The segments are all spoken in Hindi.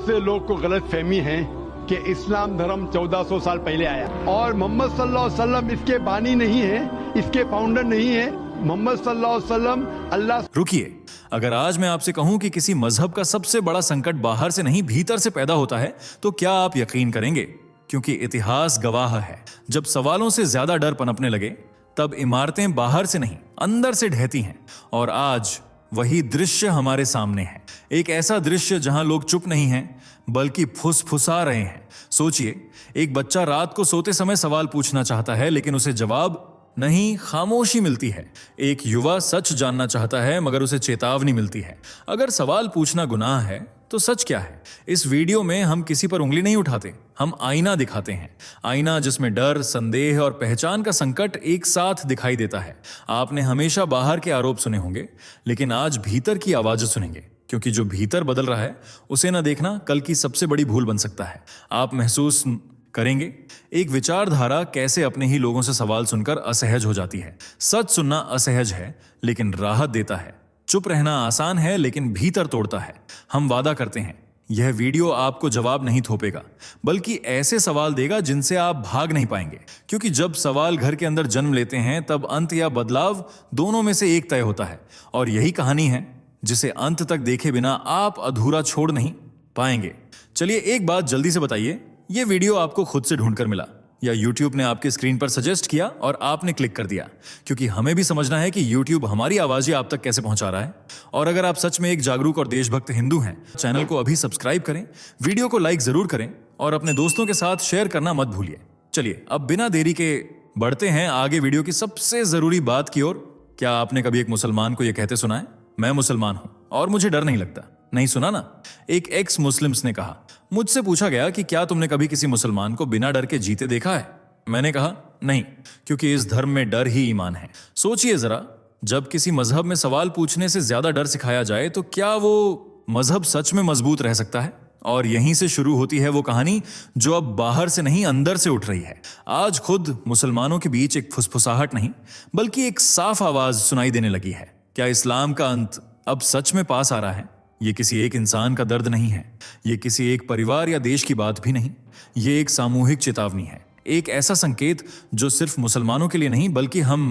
बहुत से लोग को गलत फहमी है कि इस्लाम धर्म 1400 साल पहले आया और मोहम्मद सल्लल्लाहु अलैहि वसल्लम इसके बानी नहीं है, इसके फाउंडर नहीं है। मोहम्मद सल्लल्लाहु अलैहि वसल्लम अल्लाह। रुकिए, अगर आज मैं आपसे कहूं कि किसी मजहब का सबसे बड़ा संकट बाहर से नहीं भीतर से पैदा होता है, तो क्या आप यकीन करेंगे? क्योंकि इतिहास गवाह है, जब सवालों से ज्यादा डर पनपने लगे तब इमारतें बाहर से नहीं अंदर से ढहती हैं। और आज वही दृश्य हमारे सामने है, एक ऐसा दृश्य जहां लोग चुप नहीं हैं बल्कि फुसफुसा रहे हैं। सोचिए, एक बच्चा रात को सोते समय सवाल पूछना चाहता है लेकिन उसे जवाब नहीं, खामोशी मिलती है। एक युवा सच जानना चाहता है मगर उसे चेतावनी मिलती है। अगर सवाल पूछना गुनाह है तो सच क्या है? इस वीडियो में हम किसी पर उंगली नहीं उठाते, हम आईना दिखाते हैं। आईना जिसमें डर, संदेह और पहचान का संकट एक साथ दिखाई देता है। आपने हमेशा बाहर के आरोप सुने होंगे, लेकिन आज भीतर की आवाजें सुनेंगे, क्योंकि जो भीतर बदल रहा है उसे ना देखना कल की सबसे बड़ी भूल बन सकता है। आप महसूस करेंगे एक विचारधारा कैसे अपने ही लोगों से सवाल सुनकर असहज हो जाती है। सच सुनना असहज है लेकिन राहत देता है। चुप रहना आसान है लेकिन भीतर तोड़ता है। हम वादा करते हैं, यह वीडियो आपको जवाब नहीं थोपेगा, बल्कि ऐसे सवाल देगा जिनसे आप भाग नहीं पाएंगे। क्योंकि जब सवाल घर के अंदर जन्म लेते हैं तब अंत या बदलाव दोनों में से एक तय होता है। और यही कहानी है जिसे अंत तक देखे बिना आप अधूरा छोड़ नहीं पाएंगे। चलिए, एक बात जल्दी से बताइए, ये वीडियो आपको खुद से ढूंढकर मिला या YouTube ने आपके स्क्रीन पर सजेस्ट किया और आपने क्लिक कर दिया? क्योंकि हमें भी समझना है कि YouTube हमारी आवाजें आप तक कैसे पहुंचा रहा है। और अगर आप सच में एक जागरूक और देशभक्त हिंदू हैं, चैनल को अभी सब्सक्राइब करें, वीडियो को लाइक जरूर करें और अपने दोस्तों के साथ शेयर करना मत भूलिए। चलिए, अब बिना देरी के बढ़ते हैं आगे वीडियो की सबसे जरूरी बात की ओर। क्या आपने कभी एक मुसलमान को यह कहते सुना है, मैं मुसलमान हूं और मुझे डर नहीं लगता? नहीं सुना ना? एक एक्स मुस्लिम्स ने कहा, मुझसे पूछा गया कि क्या तुमने कभी किसी मुसलमान को बिना डर के जीते देखा है? मैंने कहा नहीं, क्योंकि इस धर्म में डर ही ईमान है। सोचिए जरा, जब किसी मजहब में सवाल पूछने से ज्यादा डर सिखाया जाए तो क्या वो मजहब सच में मजबूत रह सकता है? और यहीं से शुरू होती है वो कहानी जो अब बाहर से नहीं अंदर से उठ रही है। आज खुद मुसलमानों के बीच एक फुसफुसाहट नहीं बल्कि एक साफ आवाज सुनाई देने लगी है। क्या इस्लाम का अंत अब सच में पास आ रहा है? ये किसी एक इंसान का दर्द नहीं है, ये किसी एक परिवार या देश की बात भी नहीं, ये एक सामूहिक चेतावनी है। एक ऐसा संकेत जो सिर्फ मुसलमानों के लिए नहीं बल्कि हम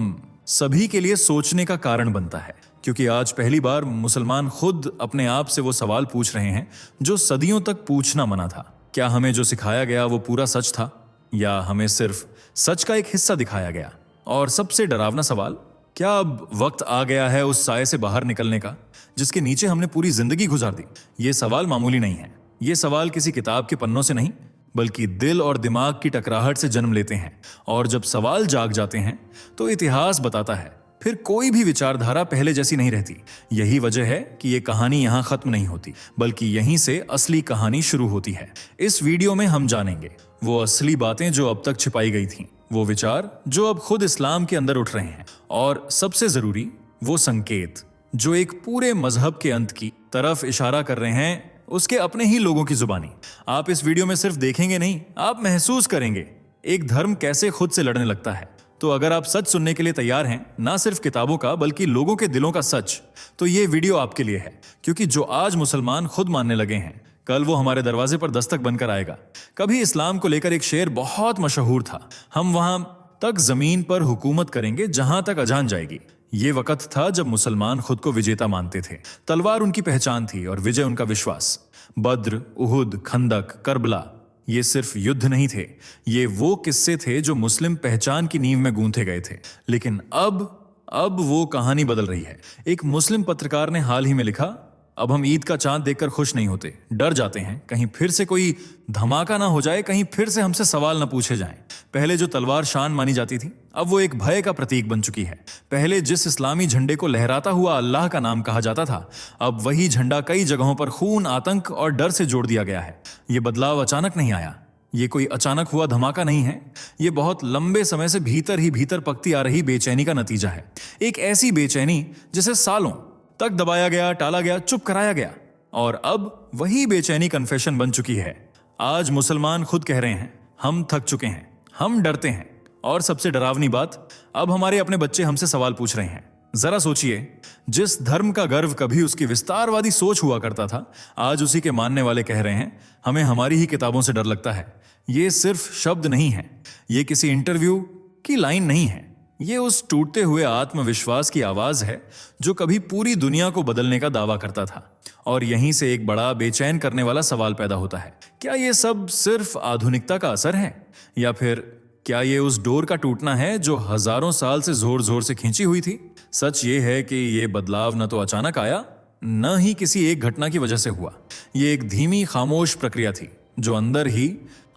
सभी के लिए सोचने का कारण बनता है। क्योंकि आज पहली बार मुसलमान खुद अपने आप से वो सवाल पूछ रहे हैं जो सदियों तक पूछना मना था। क्या हमें जो सिखाया गया वो पूरा सच था, या हमें सिर्फ सच का एक हिस्सा दिखाया गया? और सबसे डरावना सवाल, क्या अब वक्त आ गया है उस साए से बाहर निकलने का जिसके नीचे हमने पूरी जिंदगी गुजार दी? ये सवाल मामूली नहीं है। ये सवाल किसी किताब के पन्नों से नहीं बल्कि दिल और दिमाग की टकराहट से जन्म लेते हैं। और जब सवाल जाग जाते हैं तो इतिहास बताता है फिर कोई भी विचारधारा पहले जैसी नहीं रहती। यही वजह है कि ये कहानी यहाँ खत्म नहीं होती, बल्कि यहीं से असली कहानी शुरू होती है। इस वीडियो में हम जानेंगे वो असली बातें जो अब तक छिपाई गई थीं, वो विचार जो अब खुद इस्लाम के अंदर उठ रहे हैं, और सबसे जरूरी वो संकेत जो एक पूरे मजहब के अंत की तरफ इशारा कर रहे हैं, उसके अपने ही लोगों की जुबानी। आप इस वीडियो में सिर्फ देखेंगे नहीं, आप महसूस करेंगे एक धर्म कैसे खुद से लड़ने लगता है। तो अगर आप सच सुनने के लिए तैयार हैं, ना सिर्फ किताबों का बल्कि लोगों के दिलों का सच, तो ये वीडियो आपके लिए है। क्योंकि जो आज मुसलमान खुद मानने लगे हैं, कल वो हमारे दरवाजे पर दस्तक बनकर आएगा। कभी इस्लाम को लेकर एक शेर बहुत मशहूर था, हम वहां तक जमीन पर हुकूमत करेंगे जहां तक अजान जाएगी। ये वक्त था जब मुसलमान खुद को विजेता मानते थे। तलवार उनकी पहचान थी और विजय उनका विश्वास। बद्र, उहुद, खंदक, करबला, ये सिर्फ युद्ध नहीं थे, ये वो किस्से थे जो मुस्लिम पहचान की नींव में गूंथे गए थे। लेकिन अब वो कहानी बदल रही है। एक मुस्लिम पत्रकार ने हाल ही में लिखा, अब हम ईद का चांद देखकर खुश नहीं होते, डर जाते हैं कहीं फिर से कोई धमाका ना हो जाए, कहीं फिर से हमसे सवाल ना पूछे जाएं। पहले जो तलवार शान मानी जाती थी, अब वो एक भय का प्रतीक बन चुकी है। पहले जिस इस्लामी झंडे को लहराता हुआ अल्लाह का नाम कहा जाता था, अब वही झंडा कई जगहों पर खून, आतंक और डर से जोड़ दिया गया है। ये बदलाव अचानक नहीं आया, ये कोई अचानक हुआ धमाका नहीं है, ये बहुत लंबे समय से भीतर ही भीतर पकती आ रही बेचैनी का नतीजा है। एक ऐसी बेचैनी जिसे सालों तक दबाया गया, टाला गया, चुप कराया गया, और अब वही बेचैनी कन्फेशन बन चुकी है। आज मुसलमान खुद कह रहे हैं, हम थक चुके हैं, हम डरते हैं, और सबसे डरावनी बात, अब हमारे अपने बच्चे हमसे सवाल पूछ रहे हैं। जरा सोचिए, जिस धर्म का गर्व कभी उसकी विस्तारवादी सोच हुआ करता था, आज उसी के मानने वाले कह रहे हैं हमें हमारी ही किताबों से डर लगता है। ये सिर्फ शब्द नहीं है, ये किसी इंटरव्यू की लाइन नहीं है, ये उस टूटते हुए आत्मविश्वास की आवाज है जो कभी पूरी दुनिया को बदलने का दावा करता था। और यहीं से एक बड़ा बेचैन करने वाला सवाल पैदा होता है, क्या ये सब सिर्फ आधुनिकता का असर है, या फिर क्या ये उस डोर का टूटना है जो हजारों साल से जोर जोर से खींची हुई थी? सच ये है कि ये बदलाव न तो अचानक आया, न ही किसी एक घटना की वजह से हुआ। ये एक धीमी खामोश प्रक्रिया थी जो अंदर ही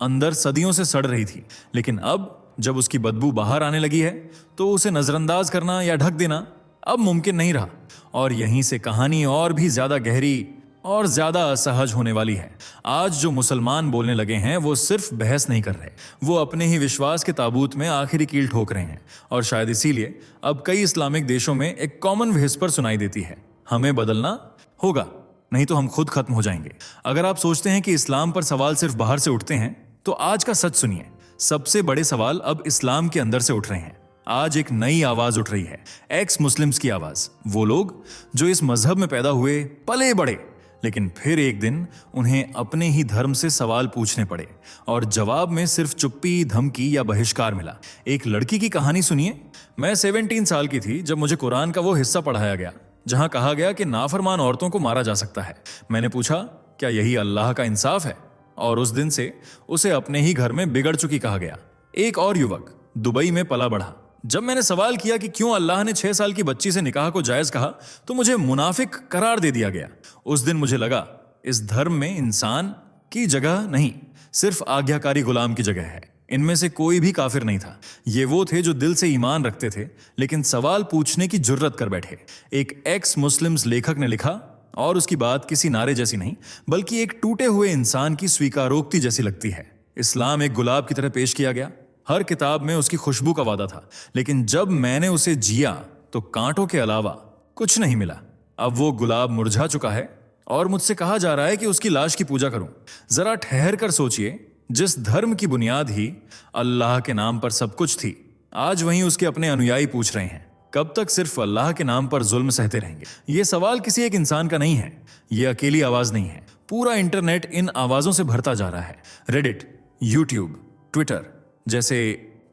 अंदर सदियों से सड़ रही थी, लेकिन अब जब उसकी बदबू बाहर आने लगी है तो उसे नजरअंदाज करना या ढक देना अब मुमकिन नहीं रहा। और यहीं से कहानी और भी ज्यादा गहरी और ज्यादा असहज होने वाली है। आज जो मुसलमान बोलने लगे हैं वो सिर्फ बहस नहीं कर रहे, वो अपने ही विश्वास के ताबूत में आखिरी कील ठोक रहे हैं। और शायद इसीलिए अब कई इस्लामिक देशों में एक कॉमन व्हिस्पर सुनाई देती है, हमें बदलना होगा, नहीं तो हम खुद खत्म हो जाएंगे। अगर आप सोचते हैं कि इस्लाम पर सवाल सिर्फ बाहर से उठते हैं तो आज का सच सुनिए, सबसे बड़े सवाल अब इस्लाम के अंदर से उठ रहे हैं। आज एक नई आवाज उठ रही है, एक्स मुस्लिम्स की आवाज। वो लोग जो इस मजहब में पैदा हुए, पले बड़े, लेकिन फिर एक दिन उन्हें अपने ही धर्म से सवाल पूछने पड़े और जवाब में सिर्फ चुप्पी, धमकी या बहिष्कार मिला। एक लड़की की कहानी सुनिए। मैं 17 साल की थी जब मुझे कुरान का वो हिस्सा पढ़ाया गया जहां कहा गया कि नाफरमान औरतों को मारा जा सकता है। मैंने पूछा, क्या यही अल्लाह का इंसाफ है? और उस दिन से उसे अपने ही घर में बिगड़ चुकी कहा गया। एक और युवक दुबई में पला बढ़ा। जब मैंने सवाल किया कि क्यों अल्लाह ने 6 साल की बच्ची से निकाह को जायज कहा तो मुझे मुनाफिक करार दे दिया गया। उस दिन मुझे लगा इस धर्म में इंसान की जगह नहीं, सिर्फ आज्ञाकारी गुलाम की जगह है। इनमें से कोई भी काफिर नहीं था। ये वो थे जो दिल से ईमान रखते थे लेकिन सवाल पूछने की जुर्रत कर बैठे। एक एक्स मुस्लिम्स लेखक ने लिखा, और उसकी बात किसी नारे जैसी नहीं बल्कि एक टूटे हुए इंसान की स्वीकारोक्ति जैसी लगती है। इस्लाम एक गुलाब की तरह पेश किया गया। हर किताब में उसकी खुशबू का वादा था, लेकिन जब मैंने उसे जिया तो कांटों के अलावा कुछ नहीं मिला। अब वो गुलाब मुरझा चुका है और मुझसे कहा जा रहा है कि उसकी लाश की पूजा करूं। जरा ठहर कर सोचिए, जिस धर्म की बुनियाद ही अल्लाह के नाम पर सब कुछ थी, आज वहीं उसके अपने अनुयायी पूछ रहे हैं कब तक सिर्फ अल्लाह के नाम पर जुल्म सहते रहेंगे। ये सवाल किसी एक इंसान का नहीं है, ये अकेली आवाज नहीं है। पूरा इंटरनेट इन आवाजों से भरता जा रहा है। रेडिट, यूट्यूब, ट्विटर जैसे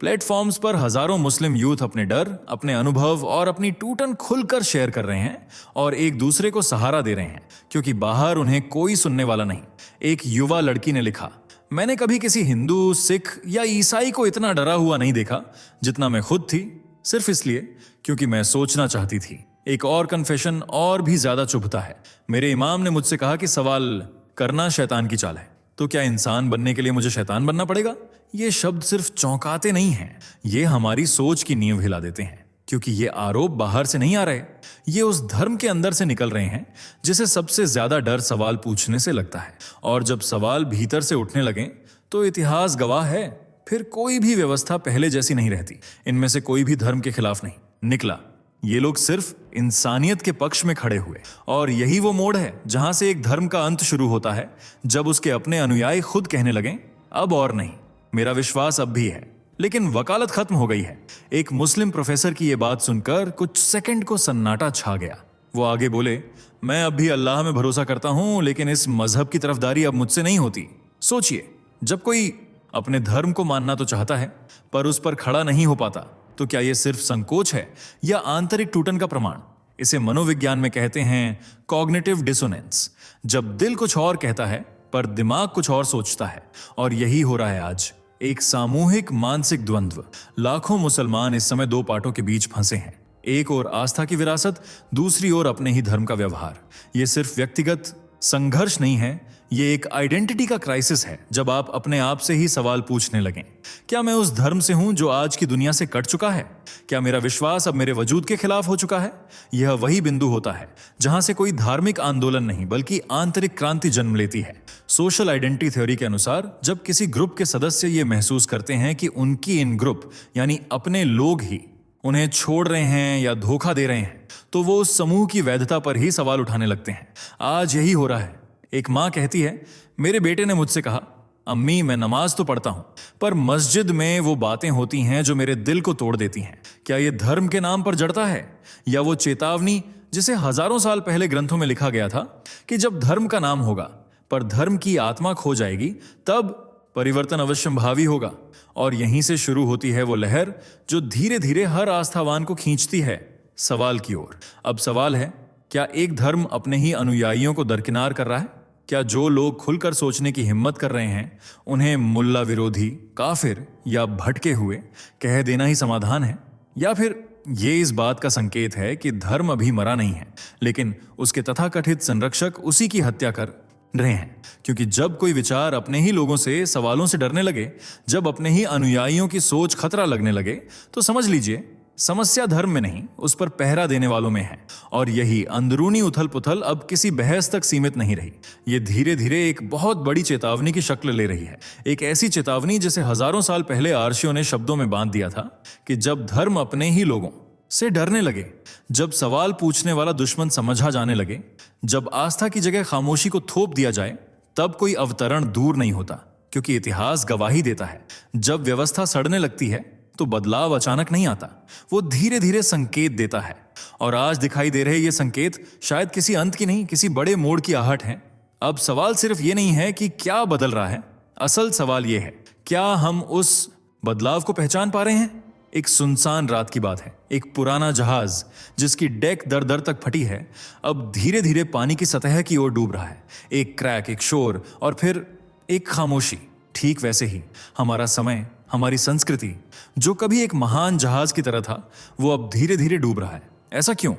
प्लेटफॉर्म्स पर हजारों मुस्लिम यूथ अपने डर, अपने अनुभव और अपनी टूटन खुलकर शेयर कर रहे हैं और एक दूसरे को सहारा दे रहे हैं, क्योंकि बाहर उन्हें कोई सुनने वाला नहीं। एक युवा लड़की ने लिखा, मैंने कभी किसी हिंदू, सिख या ईसाई को इतना डरा हुआ नहीं देखा जितना मैं खुद थी, सिर्फ इसलिए क्योंकि मैं सोचना चाहती थी। एक और कन्फेशन और भी ज्यादा चुभता है। मेरे इमाम ने मुझसे कहा कि सवाल करना शैतान की चाल है, तो क्या इंसान बनने के लिए मुझे शैतान बनना पड़ेगा? ये शब्द सिर्फ चौंकाते नहीं हैं, ये हमारी सोच की नींव हिला देते हैं, क्योंकि ये आरोप बाहर से नहीं आ रहे, ये उस धर्म के अंदर से निकल रहे हैं जिसे सबसे ज्यादा डर सवाल पूछने से लगता है। और जब सवाल भीतर से उठने लगें तो इतिहास गवाह है, फिर कोई भी व्यवस्था पहले जैसी नहीं रहती। इनमें से कोई भी धर्म के खिलाफ नहीं निकला, ये लोग सिर्फ इंसानियत के पक्ष में खड़े हुए। और यही वो मोड़ है जहां से एक धर्म का अंत शुरू होता है, जब उसके अपने अनुयायी खुद कहने लगें, अब और नहीं, मेरा विश्वास अब भी है, लेकिन वकालत खत्म हो गई है। एक मुस्लिम प्रोफेसर की यह बात सुनकर कुछ सेकंड को सन्नाटा छा गया। वो आगे बोले, मैं अब भी अल्लाह में भरोसा करता हूं, लेकिन इस मजहब की तरफदारी अब मुझसे नहीं होती। सोचिए, जब कोई अपने धर्म को मानना तो चाहता है पर उस पर खड़ा नहीं हो पाता, तो क्या यह सिर्फ संकोच है या आंतरिक टूटन का प्रमाण? इसे मनोविज्ञान में कहते हैं कॉग्निटिव डिसोनेंस। जब दिल कुछ और कहता है पर दिमाग कुछ और सोचता है। और यही हो रहा है आज, एक सामूहिक मानसिक द्वंद्व। लाखों मुसलमान इस समय 2 पाटों के बीच फंसे हैं, एक ओर आस्था की विरासत, दूसरी ओर अपने ही धर्म का व्यवहार। यह सिर्फ व्यक्तिगत संघर्ष नहीं है, ये एक आइडेंटिटी का क्राइसिस है। जब आप अपने आप से ही सवाल पूछने लगें, क्या मैं उस धर्म से हूं जो आज की दुनिया से कट चुका है? क्या मेरा विश्वास अब मेरे वजूद के खिलाफ हो चुका है? यह वही बिंदु होता है जहां से कोई धार्मिक आंदोलन नहीं बल्कि आंतरिक क्रांति जन्म लेती है। सोशल आइडेंटिटी थ्योरी के अनुसार जब किसी ग्रुप के सदस्य ये महसूस करते हैं कि उनकी इन ग्रुप यानी अपने लोग ही उन्हें छोड़ रहे हैं या धोखा दे रहे हैं, तो वो उस समूह की वैधता पर ही सवाल उठाने लगते हैं। आज यही हो रहा है। एक माँ कहती है, मेरे बेटे ने मुझसे कहा, अम्मी मैं नमाज तो पढ़ता हूं, पर मस्जिद में वो बातें होती हैं जो मेरे दिल को तोड़ देती हैं। क्या ये धर्म के नाम पर जड़ता है, या वो चेतावनी जिसे हजारों साल पहले ग्रंथों में लिखा गया था कि जब धर्म का नाम होगा पर धर्म की आत्मा खो जाएगी तब परिवर्तन अवश्यंभावी होगा। और यहीं से शुरू होती है वो लहर जो धीरे धीरे हर आस्थावान को खींचती है सवाल की ओर। अब सवाल है, क्या एक धर्म अपने ही अनुयायियों को दरकिनार कर रहा है? क्या जो लोग खुलकर सोचने की हिम्मत कर रहे हैं उन्हें मुल्ला विरोधी, काफिर या भटके हुए कह देना ही समाधान है? या फिर ये इस बात का संकेत है कि धर्म अभी मरा नहीं है, लेकिन उसके तथाकथित संरक्षक उसी की हत्या कर रहे हैं? क्योंकि जब कोई विचार अपने ही लोगों से, सवालों से डरने लगे, जब अपने ही अनुयायियों की सोच खतरा लगने लगे, तो समझ लीजिए समस्या धर्म में नहीं, उस पर पहरा देने वालों में है। और यही अंदरूनी उथल पुथल अब किसी बहस तक सीमित नहीं रही। ये धीरे धीरे एक बहुत बड़ी चेतावनी की शक्ल ले रही है। एक ऐसी चेतावनी जिसे हजारों साल पहले आर्षियों ने शब्दों में बांध दिया था कि जब धर्म अपने ही लोगों से डरने लगे, जब सवाल पूछने वाला दुश्मन समझा जाने लगे, जब आस्था की जगह खामोशी को थोप दिया जाए, तब कोई अवतरण दूर नहीं होता। क्योंकि इतिहास गवाही देता है, जब व्यवस्था सड़ने लगती है तो बदलाव अचानक नहीं आता, वो धीरे धीरे संकेत देता है। और आज दिखाई दे रहे ये संकेत शायद किसी अंत की नहीं, किसी बड़े मोड़ की आहट है। अब सवाल सिर्फ ये नहीं है कि क्या बदल रहा है, असल सवाल ये है, क्या हम उस बदलाव को पहचान पा रहे हैं? एक सुनसान रात की बात है। एक पुराना जहाज जिसकी डेक दर दर तक फटी है, अब धीरे धीरे पानी की सतह की ओर डूब रहा है। एक क्रैक, एक शोर और फिर एक खामोशी। ठीक वैसे ही हमारा समय, हमारी संस्कृति, जो कभी एक महान जहाज की तरह था, वो अब धीरे धीरे डूब रहा है। ऐसा क्यों?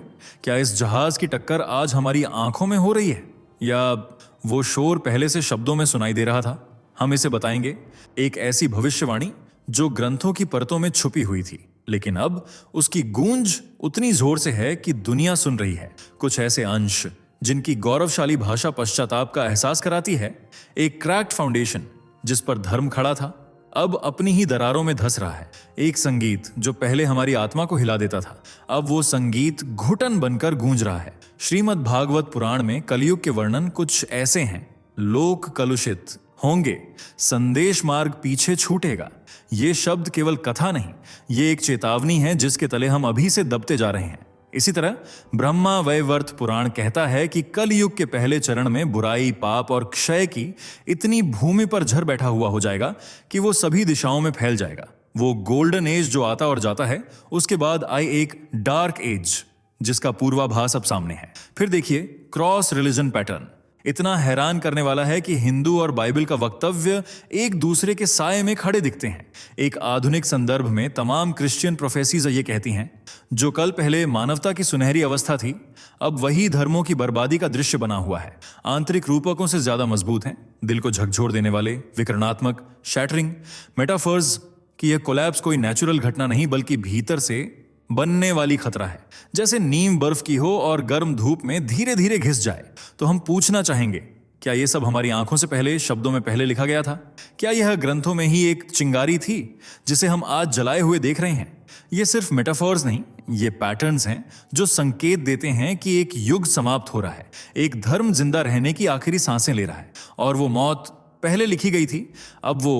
क्या इस जहाज की टक्कर आज हमारी आंखों में हो रही है, या वो शोर पहले से शब्दों में सुनाई दे रहा था? हम इसे बताएंगे। एक ऐसी भविष्यवाणी जो ग्रंथों की परतों में छुपी हुई थी, लेकिन अब उसकी गूंज उतनी जोर से है कि दुनिया सुन रही है। कुछ ऐसे अंश जिनकी गौरवशाली भाषा पश्चाताप का एहसास कराती है। एक क्रैक्ड फाउंडेशन जिस पर धर्म खड़ा था, अब अपनी ही दरारों में धंस रहा है। एक संगीत जो पहले हमारी आत्मा को हिला देता था, अब वो संगीत घुटन बनकर गूंज रहा है। श्रीमद् भागवत पुराण में कलयुग के वर्णन कुछ ऐसे हैं। लोक कलुषित होंगे, संदेश मार्ग पीछे छूटेगा। ये शब्द केवल कथा नहीं, ये एक चेतावनी है जिसके तले हम अभी से दबते जा रहे हैं। इसी तरह ब्रह्मा वैवर्त पुराण कहता है कि कल युग के पहले चरण में बुराई, पाप और क्षय की इतनी भूमि पर झर बैठा हुआ हो जाएगा कि वो सभी दिशाओं में फैल जाएगा। वो गोल्डन एज जो आता और जाता है, उसके बाद आई एक डार्क एज जिसका पूर्वाभास अब सामने है। फिर देखिए क्रॉस रिलीजन पैटर्न। इतना हैरान करने वाला है कि हिंदू और बाइबल का वक्तव्य एक दूसरे के साये में खड़े दिखते हैं। एक आधुनिक संदर्भ में तमाम क्रिश्चियन प्रोफेसीज ये कहती हैं, जो कल पहले मानवता की सुनहरी अवस्था थी, अब वही धर्मों की बर्बादी का दृश्य बना हुआ है। आंतरिक रूपकों से ज्यादा मजबूत हैं, दिल को झकझोर देने वाले, विकर्णात्मक, शैटरिंग मेटाफर्स की यह कोलैप्स कोई नेचुरल घटना नहीं, बल्कि भीतर से बनने वाली खतरा है। जैसे नीम बर्फ की हो और गर्म धूप में धीरे धीरे घिस जाए। तो हम पूछना चाहेंगे, क्या ये सब हमारी आंखों से पहले, शब्दों में पहले लिखा गया था? क्या यह ग्रंथों में ही एक चिंगारी थी जिसे हम आज जलाए हुए देख रहे हैं? ये सिर्फ मेटाफर्स नहीं, ये पैटर्न्स हैं जो संकेत देते हैं कि एक युग समाप्त हो रहा है। एक धर्म जिंदा रहने की आखिरी सांसें ले रहा है, और वो मौत पहले लिखी गई थी, अब वो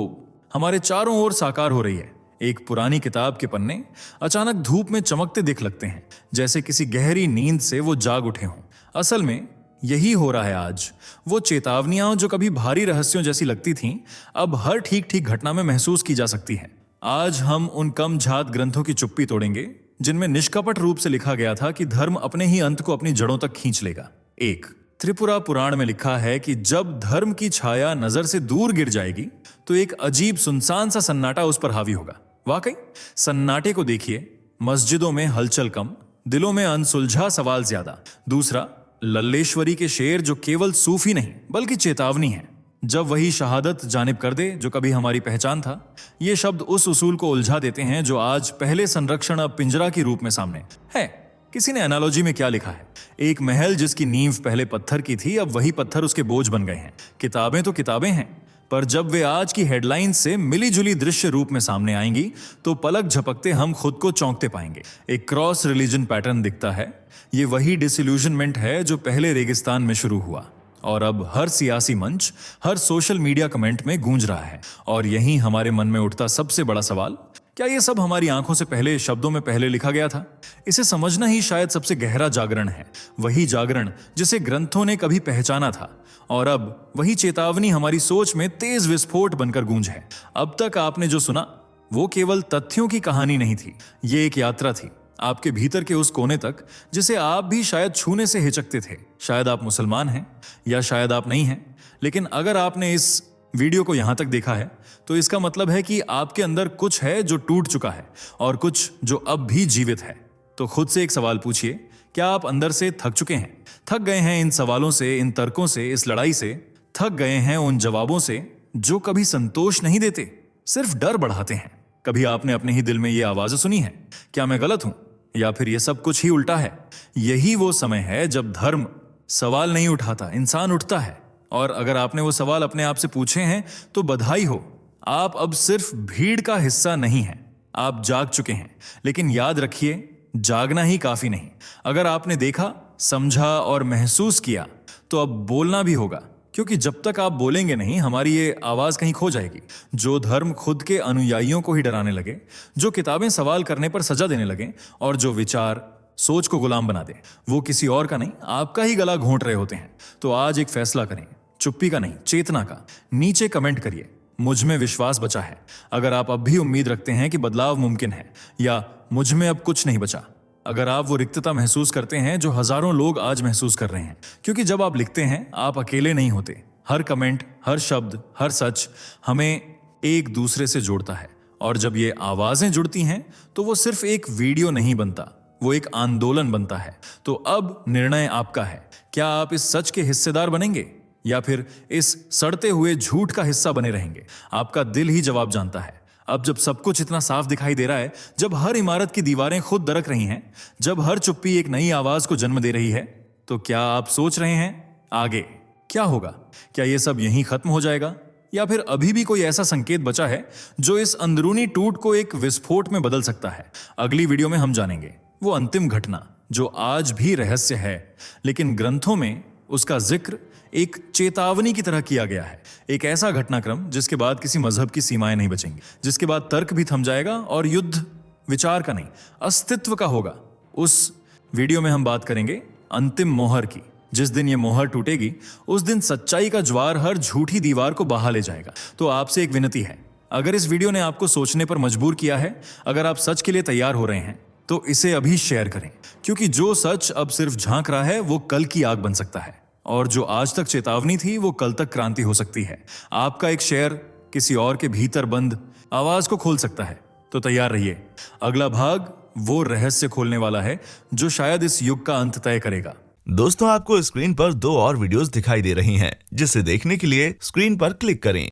हमारे चारों ओर साकार हो रही है। एक पुरानी किताब के पन्ने अचानक धूप में चमकते दिख लगते हैं, जैसे किसी गहरी नींद से वो जाग उठे हों। असल में यही हो रहा है आज। वो चेतावनियां जो कभी भारी रहस्यों जैसी लगती थीं, अब हर ठीक ठीक घटना में महसूस की जा सकती हैं। आज हम उन कम झात ग्रंथों की चुप्पी तोड़ेंगे जिनमें निष्कपट रूप से लिखा गया था कि धर्म अपने ही अंत को अपनी जड़ों तक खींच लेगा। एक त्रिपुरा पुराण में लिखा है कि जब धर्म की छाया नजर से दूर गिर जाएगी तो एक अजीब सुनसान सा सन्नाटा उस पर हावी होगा। वाकई सन्नाटे को देखिए, मस्जिदों में हलचल कम, दिलों में अनसुलझा सवाल ज्यादा। दूसरा, लल्लेश्वरी के शेर जो केवल सूफी नहीं बल्कि चेतावनी है। जब वही शहादत जानिब कर दे जो कभी हमारी पहचान था। ये शब्द उस उसूल को उलझा देते हैं जो आज पहले संरक्षण अब पिंजरा के रूप में सामने है। किसी ने एनालॉजी में क्या लिखा है, एक महल जिसकी नींव पहले पत्थर की थी, अब वही पत्थर उसके बोझ बन गए हैं। किताबें तो किताबें हैं, पर जब वे आज की हेडलाइन से मिली जुली दृश्य रूप में सामने आएंगी तो पलक झपकते हम खुद को चौंकते पाएंगे। एक क्रॉस रिलीजन पैटर्न दिखता है। ये वही डिसइल्यूजनमेंट है जो पहले रेगिस्तान में शुरू हुआ और अब हर सियासी मंच, हर सोशल मीडिया कमेंट में गूंज रहा है। और यही हमारे मन में उठता सबसे बड़ा सवाल, क्या ये सब हमारी आंखों से पहले, शब्दों में पहले लिखा गया था? इसे समझना ही शायद सबसे गहरा जागरण है, वही जागरण जिसे ग्रंथों ने कभी पहचाना था, और अब वही चेतावनी हमारी सोच में तेज विस्फोट बनकर गूंज है। अब तक आपने जो सुना वो केवल तथ्यों की कहानी नहीं थी, ये एक यात्रा थी आपके भीतर के उस कोने तक जिसे आप भी शायद छूने से हिचकते थे। शायद आप मुसलमान हैं या शायद आप नहीं हैं, लेकिन अगर आपने इस वीडियो को यहां तक देखा है तो इसका मतलब है कि आपके अंदर कुछ है जो टूट चुका है और कुछ जो अब भी जीवित है। तो खुद से एक सवाल पूछिए, क्या आप अंदर से थक चुके हैं? थक गए हैं इन सवालों से, इन तर्कों से, इस लड़ाई से? थक गए हैं उन जवाबों से जो कभी संतोष नहीं देते, सिर्फ डर बढ़ाते हैं? कभी आपने अपने ही दिल में ये आवाजें सुनी है, क्या मैं गलत हूं या फिर ये सब कुछ ही उल्टा है? यही वो समय है जब धर्म सवाल नहीं उठाता, इंसान उठता है। और अगर आपने वो सवाल अपने आप से पूछे हैं तो बधाई हो, आप अब सिर्फ भीड़ का हिस्सा नहीं हैं, आप जाग चुके हैं। लेकिन याद रखिए, जागना ही काफी नहीं। अगर आपने देखा, समझा और महसूस किया तो अब बोलना भी होगा, क्योंकि जब तक आप बोलेंगे नहीं हमारी ये आवाज कहीं खो जाएगी। जो धर्म खुद के अनुयायियों को ही डराने लगे, जो किताबें सवाल करने पर सजा देने लगे और जो विचार सोच को गुलाम बना दे, वो किसी और का नहीं आपका ही गला घोंट रहे होते हैं। तो आज एक फैसला करें, चुप्पी का नहीं, चेतना का। नीचे कमेंट करिए, मुझ में विश्वास बचा है। अगर आप अब भी उम्मीद रखते हैं कि बदलाव मुमकिन है, या मुझ में अब कुछ नहीं बचा। अगर आप वो रिक्तता महसूस करते हैं जो हजारों लोग आज महसूस कर रहे हैं, क्योंकि जब आप लिखते हैं आप अकेले नहीं होते। हर कमेंट, हर शब्द, हर सच हमें एक दूसरे से जोड़ता है। और जब ये आवाजें जुड़ती हैं तो वो सिर्फ एक वीडियो नहीं बनता, वो एक आंदोलन बनता है। तो अब निर्णय आपका है, क्या आप इस सच के हिस्सेदार बनेंगे या फिर इस सड़ते हुए झूठ का हिस्सा बने रहेंगे? आपका दिल ही जवाब जानता है। अब जब सब कुछ इतना साफ दिखाई दे रहा है, जब हर इमारत की दीवारें खुद दरक रही हैं, जब हर चुप्पी एक नई आवाज को जन्म दे रही है, तो क्या आप सोच रहे हैं आगे क्या होगा? क्या यह सब यहीं खत्म हो जाएगा या फिर अभी भी कोई ऐसा संकेत बचा है जो इस अंदरूनी टूट को एक विस्फोट में बदल सकता है? अगली वीडियो में हम जानेंगे वो अंतिम घटना जो आज भी रहस्य है, लेकिन ग्रंथों में उसका जिक्र एक चेतावनी की तरह किया गया है। एक ऐसा घटनाक्रम जिसके बाद किसी मजहब की सीमाएं नहीं बचेंगी, जिसके बाद तर्क भी थम जाएगा और युद्ध विचार का नहीं, अस्तित्व का होगा। उस वीडियो में हम बात करेंगे अंतिम मोहर की। जिस दिन ये मोहर टूटेगी, उस दिन सच्चाई का ज्वार हर झूठी दीवार को बहा ले जाएगा। तो आपसे एक विनती है, अगर इस वीडियो ने आपको सोचने पर मजबूर किया है, अगर आप सच के लिए तैयार हो रहे हैं, तो इसे अभी शेयर करें, क्योंकि जो सच अब सिर्फ झांक रहा है वो कल की आग बन सकता है, और जो आज तक चेतावनी थी वो कल तक क्रांति हो सकती है। आपका एक शेयर किसी और के भीतर बंद आवाज को खोल सकता है। तो तैयार रहिए, अगला भाग वो रहस्य खोलने वाला है जो शायद इस युग का अंत तय करेगा। दोस्तों, आपको स्क्रीन पर 2 और वीडियोस दिखाई दे रही हैं, जिसे देखने के लिए स्क्रीन पर क्लिक करें।